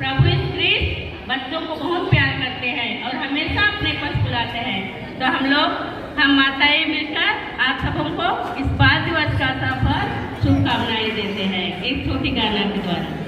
प्रभु यीशु ख्रीस्त बच्चों को बहुत प्यार करते हैं और हमेशा अपने पास बुलाते हैं। तो हम माताएं मिलकर आप सबों को इस बाल दिवस का सफल शुभकामनाएं देते हैं एक छोटी गाना के द्वारा।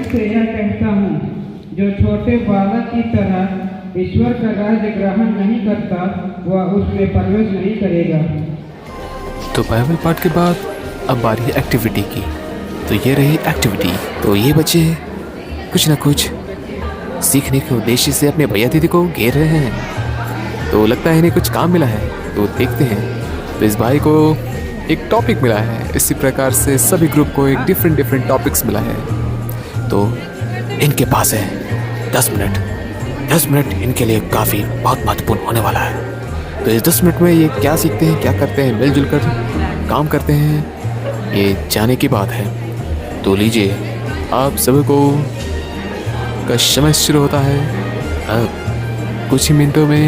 से यह कहता हूँ, जो छोटे बालक की तरह ईश्वर का राज्य ग्रहण नहीं करता वह उसमें प्रवेश नहीं करेगा। तो बाइबल पाठ के बाद अब बारी है एक्टिविटी की। तो ये रही एक्टिविटी। तो ये बच्चे कुछ ना कुछ सीखने के उद्देश्य से अपने भैया दीदी को घेर रहे हैं। तो लगता है इन्हें कुछ काम मिला है, तो देखते हैं। तो इस भाई को एक टॉपिक मिला है, इसी प्रकार से सभी ग्रुप को एक डिफरेंट टॉपिक्स मिला है। तो इनके पास है 10 मिनट। 10 मिनट इनके लिए काफ़ी बहुत महत्वपूर्ण होने वाला है। तो इस 10 मिनट में ये क्या सीखते हैं, क्या करते हैं, मिलजुल कर काम करते हैं, ये जाने की बात है। तो लीजिए, आप सभी को का समय शुरू होता है। अब कुछ ही मिनटों में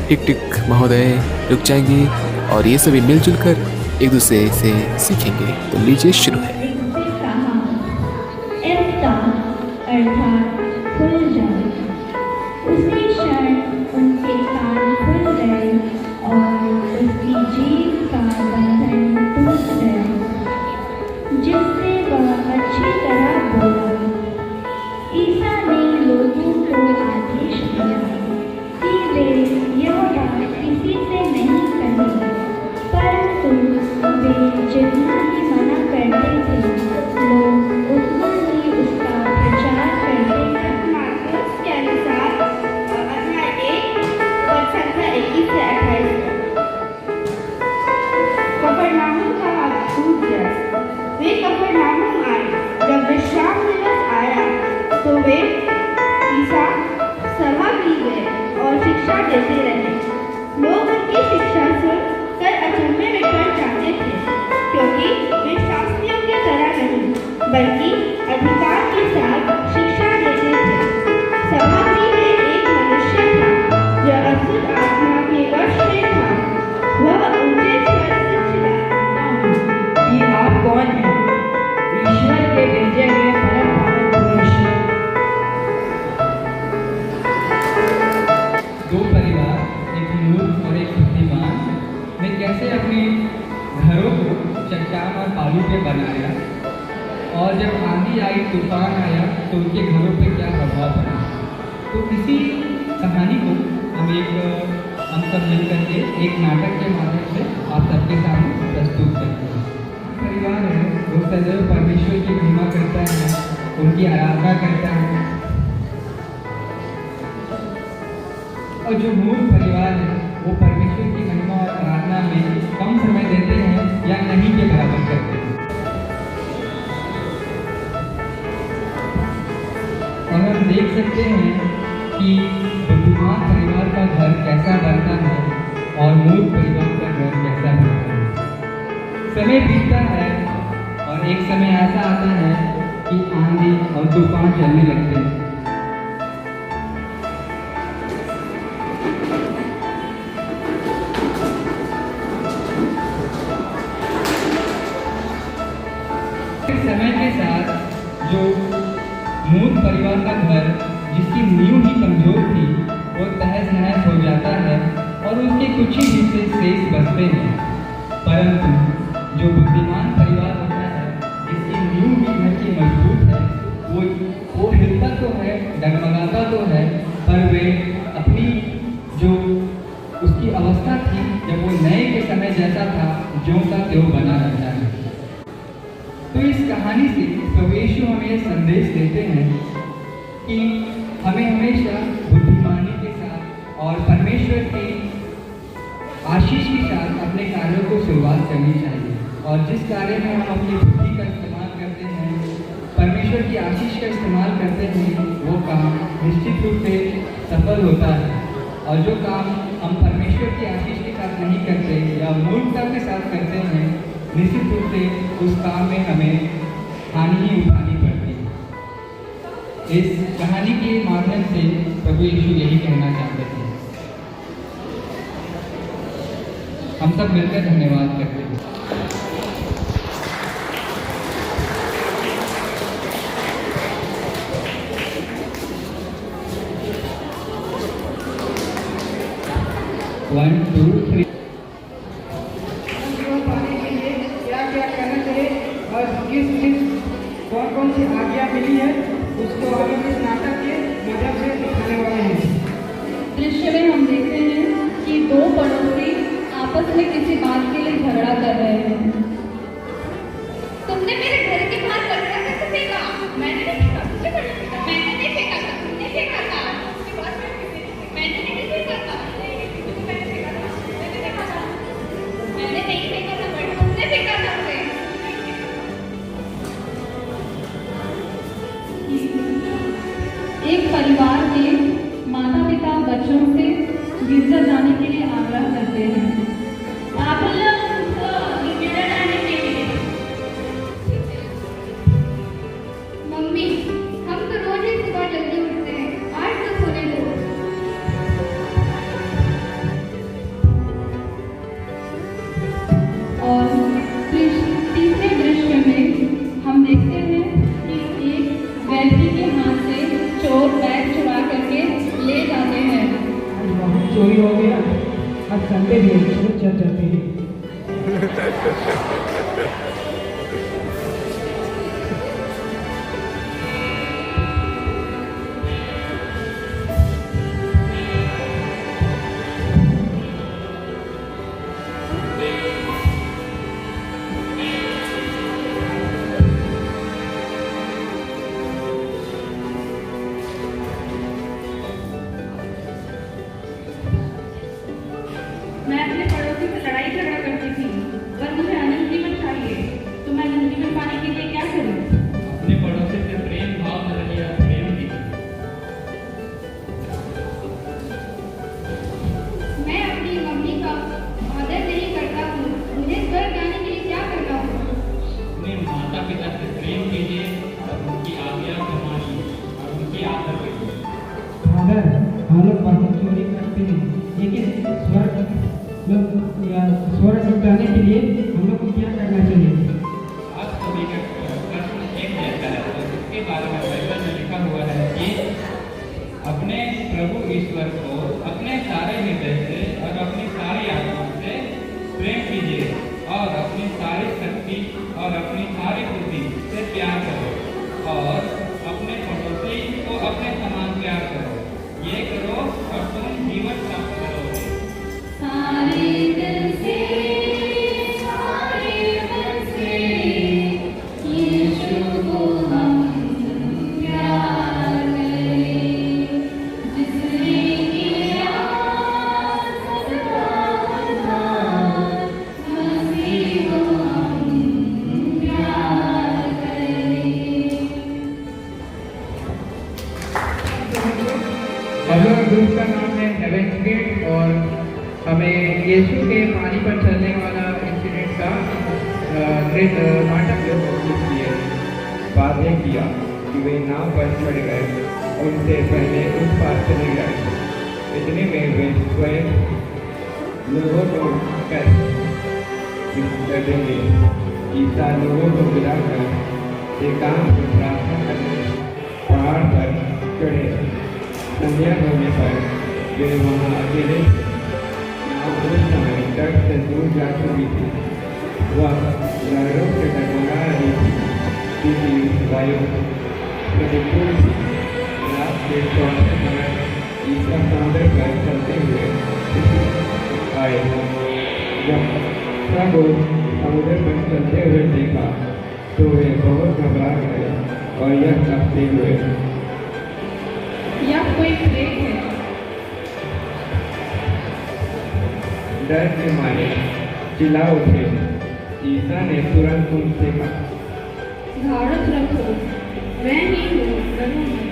टिक महोदय रुक जाएंगी और ये सभी मिलजुल कर एक दूसरे से सीखेंगे। तो लीजिए, शुरू है। अर्थात खुल जाए। उसी क्षण उनके कान खुल गए और उसकी जीभ का बंधन टूट गया, जिससे वह अच्छी तरह बोला। ईसा ने लोगों को आदेश दिया कि वे यह बात किसी से नहीं कहें, परंतु वे जितना ही मना करते थे, लोग उतना ही उसका प्रचार करते हैं। मार्कुस के अनुसार अध्याय 1 पद संख्या 21 से 28। कफरनाहूम का अद्भुत दृश्य। वे कफरनाहूम आए। जब विश्राम दिवस आया तो वे ईसा सभा में गए और शिक्षा देते रहे। लोग उनकी शिक्षा सुनकर अचंभे में पड़ जाते थे, क्योंकि वे शास्त्रियों की तरह नहीं बल्कि अधिकार के साथ शिक्षा देते थे। सभागृह में एक मनुष्य था जो अशुद्ध आत्मा के वश में था। वह ऊंचे स्वर से चिल्लाया, कि आप कौन हैं? ईश्वर के भेजे हुए परम पावन पुरुष। दो परिवार, एक मूर्ख और एक बुद्धिमान, ने कैसे अपने घरों को चट्टान और बालू पे बनाया, और जब आंधी आई, तूफान आया, तो उनके घरों पे क्या प्रभाव पड़ा। तो इसी कहानी को हम सब मिलकर के एक नाटक के माध्यम से आप सबके सामने प्रस्तुत करते हैं। परिवार है वो सदैव परमेश्वर की महिमा करता है, उनकी आराधना करता है। और जो मूर्ख परिवार है वो परमेश्वर की महिमा और आराधना में कम समय देते हैं या नहीं के बराबर करते हैं। और हम देख सकते हैं कि बुद्धिमान परिवार का घर कैसा बनता है और मूर्ख परिवार का घर कैसा बनता है। समय बीतता है और एक समय ऐसा आता है कि आंधी और तूफान चलने लगते हैं। समय के साथ जो मूर्ख परिवार का घर, जिसकी नींव ही कमजोर थी, वो तहस नहस हो जाता है और उसके कुछ ही हिस्से शेष बचते हैं। परंतु जो बुद्धिमान परिवार होता है, जिसकी नींव भी घर की मजबूत है, वो हिलता तो है, डगमगाता तो है, पे अपनी जो उसकी अवस्था थी जब वो नए के समय जैसा था ज्यों का त्यों बना रहता है। तो इस कहानी से प्रभु यीशु हमें यह संदेश देते हैं कि हमें हमेशा बुद्धिमानी के साथ और परमेश्वर की आशीष के साथ अपने कार्यों को शुरुआत करनी चाहिए। और जिस कार्य में हम अपनी बुद्धि का इस्तेमाल करते हैं, परमेश्वर की आशीष का इस्तेमाल करते हैं, वो काम निश्चित रूप से सफल होता है। और जो काम हम परमेश्वर की आशीष के साथ नहीं करते या मूर्खता के साथ करते हैं, निश्चित रूप से उस काम में हमें हानि ही उठानी पड़ती है। इस कहानी के माध्यम से प्रभु यीशु यही कहना चाहते थे। हम सब मिलकर धन्यवाद करते हैं। One two three. पाने के लिए क्या क्या करना चाहिए और कौन कौन सी आज्ञा मिली है, उसको हम इस नाटक के मदद से दिखाने वाले हैं। दृश्य में हम देखते हैं कि दो पड़ोसी आपस में किसी बात के लिए झगड़ा कर रहे हैं। तुमने मेरे घर के बाहर कचरा कैसे फेंका? मैंने नहीं फेंका, तुमने फेंका। मैंने नहीं फेंका था, तुमने फेंका था। मैंने नहीं फेंका था, मैंने फेंका था। मैंने देखा था, मैंने नहीं फेंका था, बट तुमने फेंका था उसे। एक परिवार के माता पिता बच्चों से गिरजा जाने के लिए आग्रह करते हैं। आप लोग उसको गिरजा जाने के लिए। मम्मी, हम तो रोज ही सुबह जल्दी उठते हैं, आज तो सोने दो। और तीसरे दृश्य में हम देखते हैं कि एक व्यक्ति के हाथ से चोर बैग चुरा करके ले जाते हैं। आज बहुत चोरी हो गया, आज संडे भी है, चलो चल चलते हैं। मैं अपने पड़ोसी से लड़ाई झगड़ा करती थी, पर मुझे अनंत जीवन चाहिए, तो मैं अनंत जीवन पाने के लिए क्या करूं? अपने पड़ोसी से प्रेम भाव से रहिए, प्रेम की। मैं अपनी मम्मी का आदर नहीं करता हूँ, मुझे स्वर्ग जाने के लिए क्या करना होगा? अपने माता पिता से प्रेम कीजिए और उनकी आज्ञा को मानिए और उनकी आदर करिए। फादर, हम लोग बहुत चोरी करते हैं, लेकिन स्वर्ग जाने के लिए हम लोग को क्या करना चाहिए? आप सभी का प्रश्न एक जैसा है, तो इसके बारे में बाइबल में लिखा हुआ है कि अपने प्रभु ईश्वर को अपने सारे हृदय से और अपनी सारी आत्मा से प्रेम कीजिए और अपनी सारी शक्ति और अपनी सारी बुद्धि से प्यार करो और अपने पड़ोसी को अपने समान प्यार करो। ये करो और तुम जीवन प्राप्त करोगे। सारे दिल से, सारे मन से यीशु को हम प्यार करें, जिसने किया सबका उद्धार, मसीह को हम प्यार करें। अगला ग्रुप का नाम है हेवन गेट और हमें यीशु के पानी पर चलने वाला इंसिडेंट का नाटक प्रस्तुत किए। वादे किया कि वे नाव पर चढ़ गए, उनसे पहले उस पार चले गए। इतने में वे स्वयं लोगों को कर देंगे। ईसा लोगों को बुलाकर एकांत में प्रार्थना करने पहाड़ पर चढ़े। संध्या होने पर वे वहाँ अकेले उस समय तट से दूर जा चुकी थी। वह लहरों से डगमगा रही थी क्योंकि वायु प्रतिकूल थी। रात के चौथे समय ईसा समुद्र पर चलते हुए आए। जब सब समुद्र पर चलते हुए देखा तो वे बहुत घबरा गए और यह कहते हुए, यह कोई प्रेत है। डर के मारे चिल्ला उठे। ईसा ने तुरंत उनसे कहा, धारत रखो, मैं ही हूँ, डरो मत।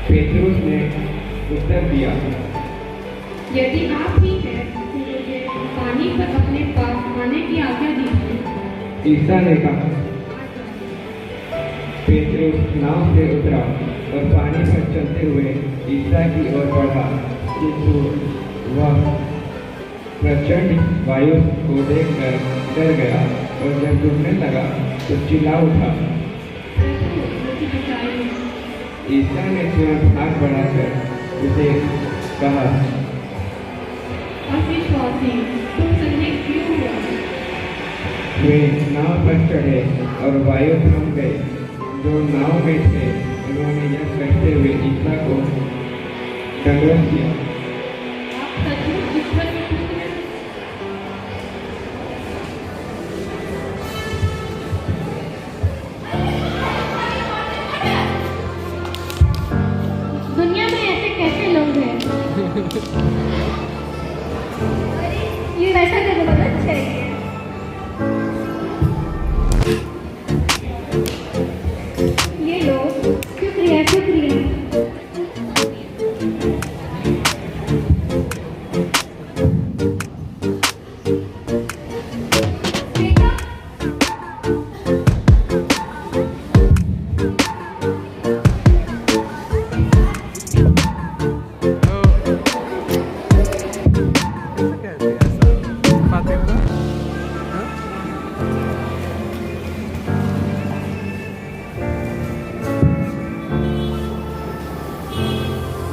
पेतरुस ने उत्तर दिया, यदि आप ही हैं तो मुझे पानी पर अपने पास आने की आज्ञा दीजिए। ईसा ने कहा। पेतरुस नाव से उतरा और पानी पर चलते हुए ईसा की ओर बढ़ा, किंतु वह प्रचंड वायु को देखकर डर गया और जब डूबने लगा तो चिल्ला उठा। प्रभु, मुझे बचाइए। ईसा ने तुरंत हाथ बढ़ाकर उसे कहा, अविश्वासी, तुम संदेह क्यों हुआ? वे नाव पर चढ़े और वायु थम गई। जो नाव में थे उन्होंने यह कहते हुए ईसा को दंडवत किया। आप सचमुच ईश्वर के पुत्र हैं। दुनिया में ऐसे कैसे लोग हैं? ये वैसा तो बहुत अच्छा है। ये लो, शुक्रिया शुक्रिया।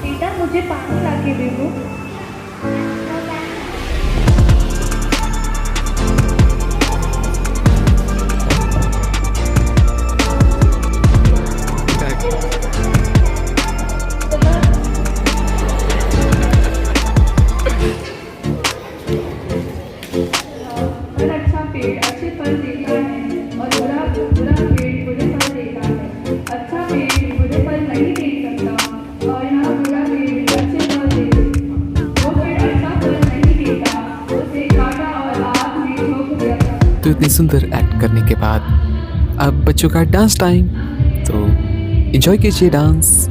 बेटा मुझे पानी ला के दे दो। हर अच्छा पेड़ अच्छे फल देता है और बुरा बुरा पेड़ बुरे फल देता है। अच्छा पेड़ बुरे फल नहीं दे सकता और यहाँ बुरा पेड़ अच्छे फल दे सकता। वो पेड़ अच्छा फल नहीं देता, उसे काटा और आग में झोंक दिया जाता। तो इतनी सुंदर एक्ट करने के बाद अब बच्चों का डांस टाइम, तो एंजॉय कीजिए डांस।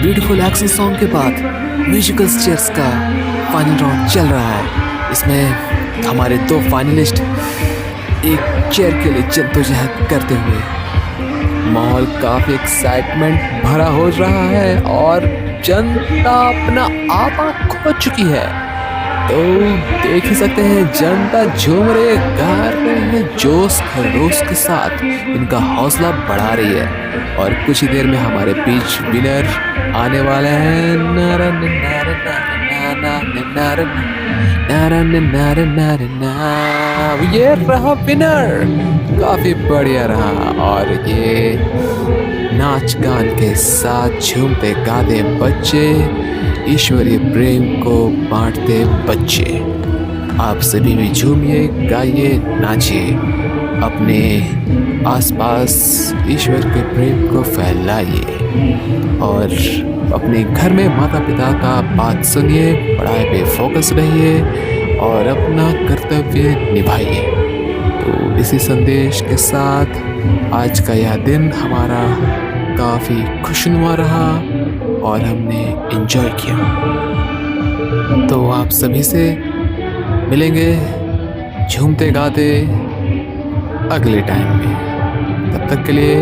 ब्यूटीफुल एक्शन सॉन्ग के बाद म्यूजिकल चेयर्स का फाइनल राउंड चल रहा है। इसमें हमारे 2 फाइनलिस्ट एक चेयर के लिए जद्दोजहद करते हुए माहौल काफी एक्साइटमेंट भरा हो रहा है और जनता अपना आपा खो चुकी है। तो देख ही सकते हैं जनता झूम रही है, गा रहे हैं, जोश खरोश के साथ इनका हौसला बढ़ा रही है। और कुछ ही देर में हमारे बीच विनर आने वाले हैं। ये रहा विनर, काफी बढ़िया रहा। और ये नाच गान के साथ झूमते गाते बच्चे, ईश्वरीय प्रेम को बांटते बच्चे, आप सभी भी झूमिए, गाइए, नाचिए, अपने आसपास ईश्वर के प्रेम को फैलाइए और अपने घर में माता पिता का बात सुनिए, पढ़ाई पे फोकस रहिए और अपना कर्तव्य निभाइए। तो इसी संदेश के साथ आज का यह दिन हमारा काफ़ी खुशनुमा रहा और हमने एंजॉय किया। तो आप सभी से मिलेंगे झूमते गाते अगले टाइम में। तब तक के लिए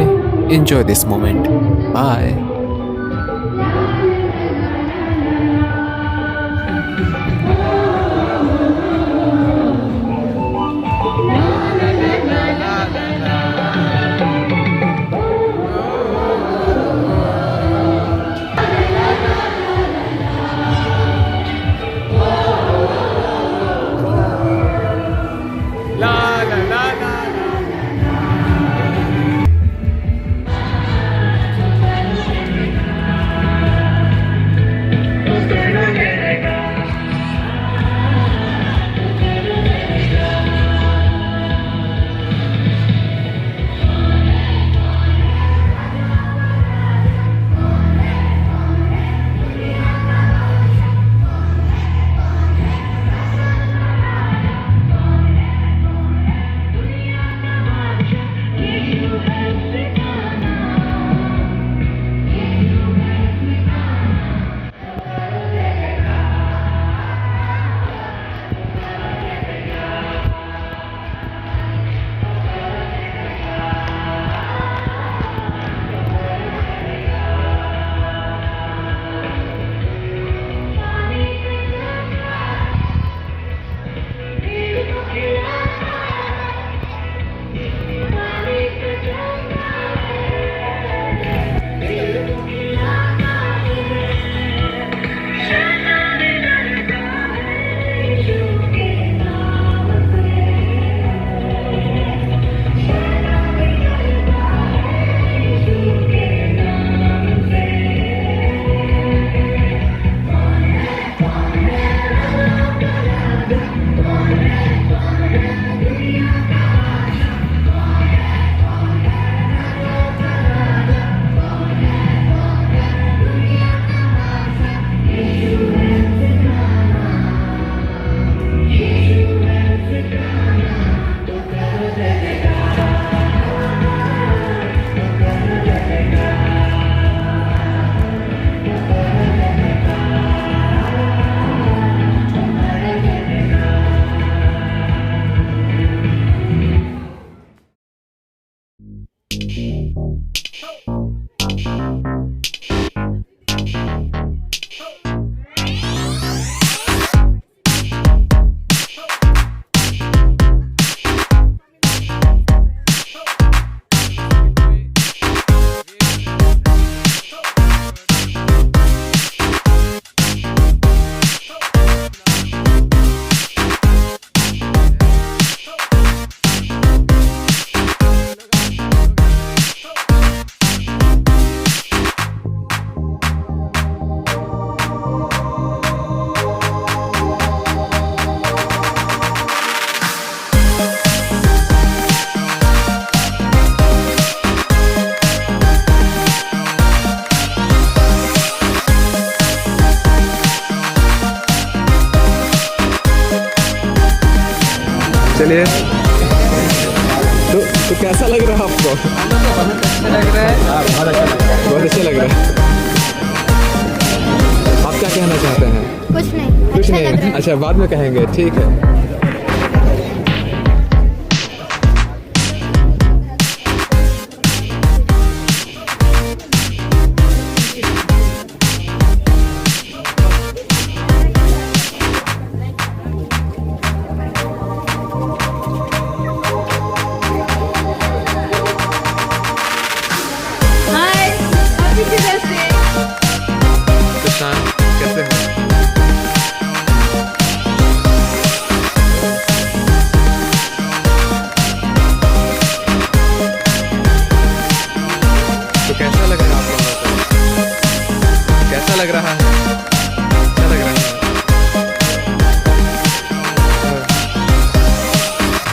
एंजॉय दिस मोमेंट। बाय। चलिए। तो कैसा लग रहा है आपको? बहुत अच्छा लग रहा है। बहुत अच्छा लग रहा है। आप क्या कहना चाहते हैं? कुछ नहीं, कुछ नहीं, अच्छा बाद में कहेंगे, ठीक है। हाय, अभी किधर से? सुशांत कैसे हो? तो कैसा लग रहा है आप लोगों को? कैसा लग रहा है? अच्छा लग रहा है।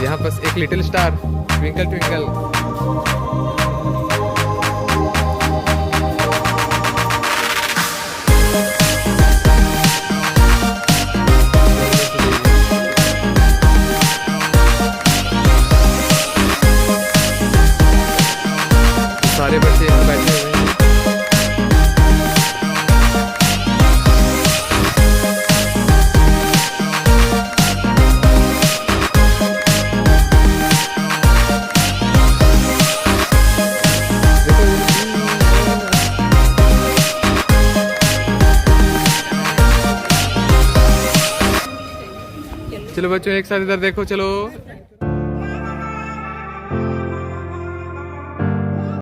यहाँ बस एक लिटिल स्टार, ट्विंकल ट्विंकल। सारे बच्चे यहाँ बैठे हुए हैं। चलो बच्चों एक साथ इधर देखो, चलो।